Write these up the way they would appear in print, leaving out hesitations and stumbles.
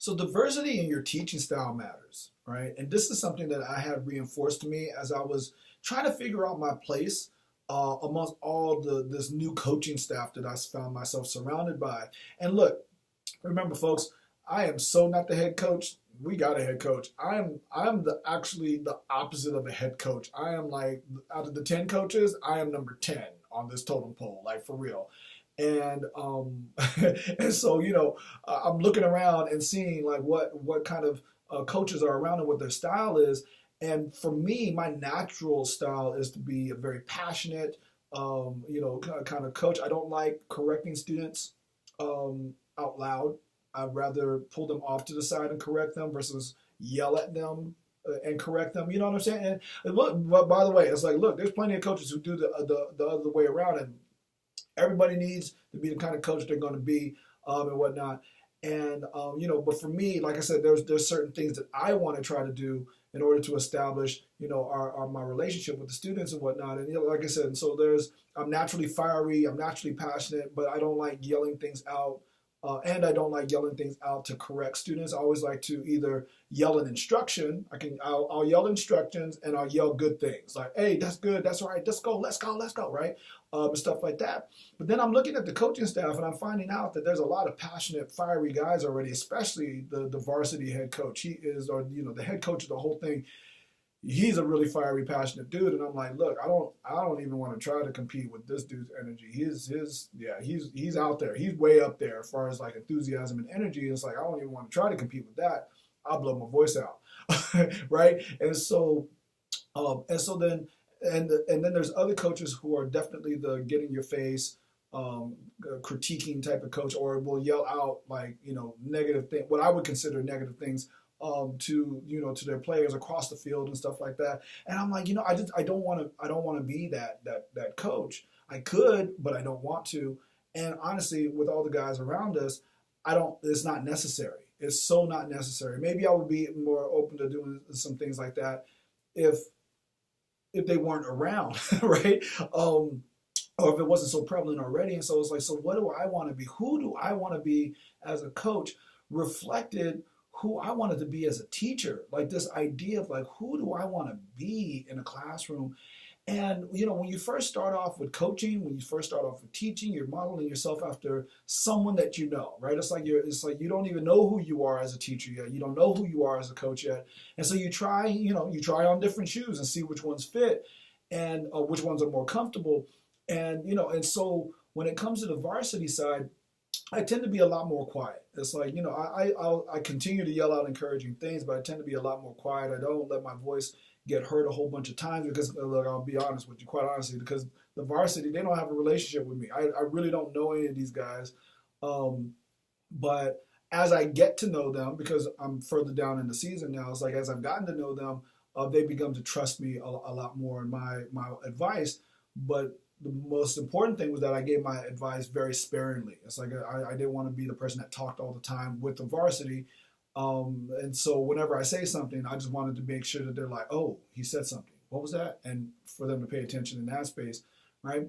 So diversity in your teaching style matters, right? And this is something that I had reinforced to me as I was trying to figure out my place amongst all this new coaching staff that I found myself surrounded by. And look, remember, folks, I am so not the head coach. We got a head coach. I'm the actually the opposite of a head coach. I am like out of the 10 coaches, I am number 10 on this totem pole, like for real. And and so I'm looking around and seeing like what kind of coaches are around and what their style is. And for me, my natural style is to be a very passionate, kind of coach. I don't like correcting students out loud. I'd rather pull them off to the side and correct them versus yell at them and correct them. You know what I'm saying? And look, but by the way, it's like, look, there's plenty of coaches who do the other way around, and everybody needs to be the kind of coach they're going to be and whatnot. And but for me, like I said, there's certain things that I want to try to do in order to establish, our my relationship with the students and whatnot. And like I said, and so I'm naturally fiery, I'm naturally passionate, but I don't like yelling things out. And I don't like yelling things out to correct students. I always like to either yell an instruction. I'll yell instructions and I'll yell good things like, "Hey, that's good, that's right, let's go," right, and stuff like that. But then I'm looking at the coaching staff and I'm finding out that there's a lot of passionate, fiery guys already, especially the varsity head coach. He is, or the head coach of the whole thing. He's a really fiery, passionate dude, and I'm like, look, I don't even want to try to compete with this dude's energy. He's out there. He's way up there as far as like enthusiasm and energy. It's like I don't even want to try to compete with that. I'll blow my voice out, right? And then there's other coaches who are definitely the get in your face, critiquing type of coach, or will yell out like negative thing, what I would consider negative things to their players across the field and stuff like that. And I'm like, I don't want to be that coach. I could, but I don't want to. And honestly, with all the guys around us, it's not necessary. It's so not necessary. Maybe I would be more open to doing some things like that if they weren't around, right? Or if it wasn't so prevalent already. And so it's like, so what do I want to be? Who do I want to be as a coach? Reflected who I wanted to be as a teacher, like this idea of like, who do I want to be in a classroom? And, when you first start off with coaching, when you first start off with teaching, you're modeling yourself after someone that you know, right? It's like you don't even know who you are as a teacher yet. You don't know who you are as a coach yet. And so you try on different shoes and see which ones fit and which ones are more comfortable. And, and so when it comes to the varsity side, I tend to be a lot more quiet. It's like, I continue to yell out encouraging things, but I tend to be a lot more quiet. I don't let my voice get heard a whole bunch of times because, look, I'll be honest with you, quite honestly, because the varsity, they don't have a relationship with me. I really don't know any of these guys. But as I get to know them, because I'm further down in the season now, it's like as I've gotten to know them, they become to trust me a lot more in my advice. But the most important thing was that I gave my advice very sparingly. It's like I didn't want to be the person that talked all the time with the varsity. And so whenever I say something, I just wanted to make sure that they're like, oh, he said something. What was that? And for them to pay attention in that space, right?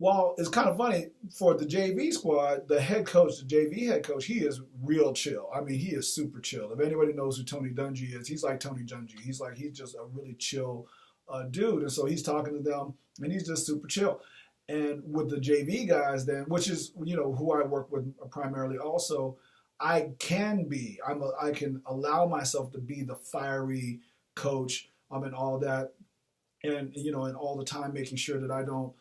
Well, it's kind of funny for the JV squad, the JV head coach, he is real chill. I mean, he is super chill. If anybody knows who Tony Dungy is, he's like Tony Dungy. He's just a really chill dude. And so he's talking to them and he's just super chill. And with the JV guys then, which is, who I work with primarily also, I can allow myself to be the fiery coach and all that. And, and all the time making sure that I don't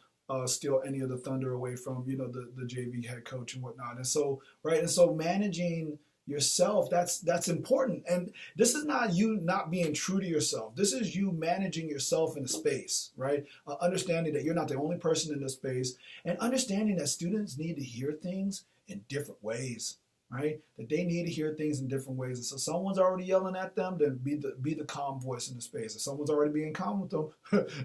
steal any of the thunder away from, the JV head coach and whatnot. And so, right. And so managing yourself, that's important. And this is not you not being true to yourself. This is you managing yourself in a space, right? Understanding that you're not the only person in this space and understanding that students need to hear things in different ways, right? That they need to hear things in different ways. And so someone's already yelling at them, then be the calm voice in the space. If someone's already being calm with them,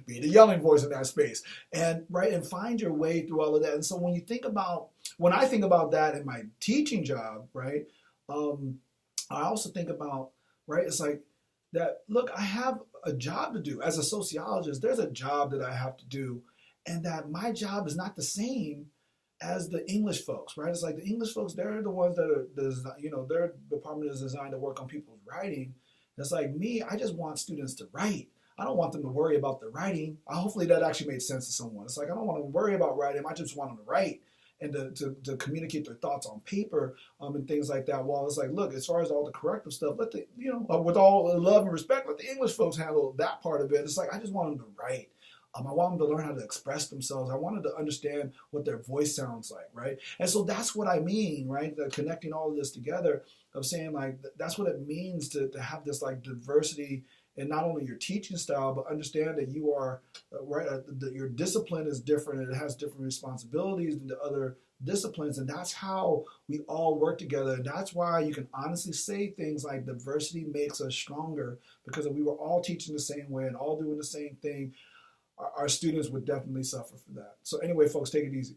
be the yelling voice in that space. And right, and find your way through all of that. And so when I think about that in my teaching job, right? I also think about, right, it's like that, look, I have a job to do. As a sociologist, there's a job that I have to do, and that my job is not the same as the English folks, right? It's like the English folks, they're the ones that are, their department is designed to work on people's writing. It's like me, I just want students to write. I don't want them to worry about the writing. Hopefully that actually made sense to someone. It's like, I don't want them to worry about writing. I just want them to write and to communicate their thoughts on paper, and things like that. While it's like, look, as far as all the corrective stuff, with all love and respect, let the English folks handle that part of it. It's like, I just want them to write. I want them to learn how to express themselves. I wanted to understand what their voice sounds like, right? And so that's what I mean, right? Connecting all of this together of saying like, that's what it means to have this like diversity in not only your teaching style, but understand that you are, that your discipline is different and it has different responsibilities than the other disciplines. And that's how we all work together. And that's why you can honestly say things like diversity makes us stronger, because if we were all teaching the same way and all doing the same thing, our students would definitely suffer for that. So anyway, folks, take it easy.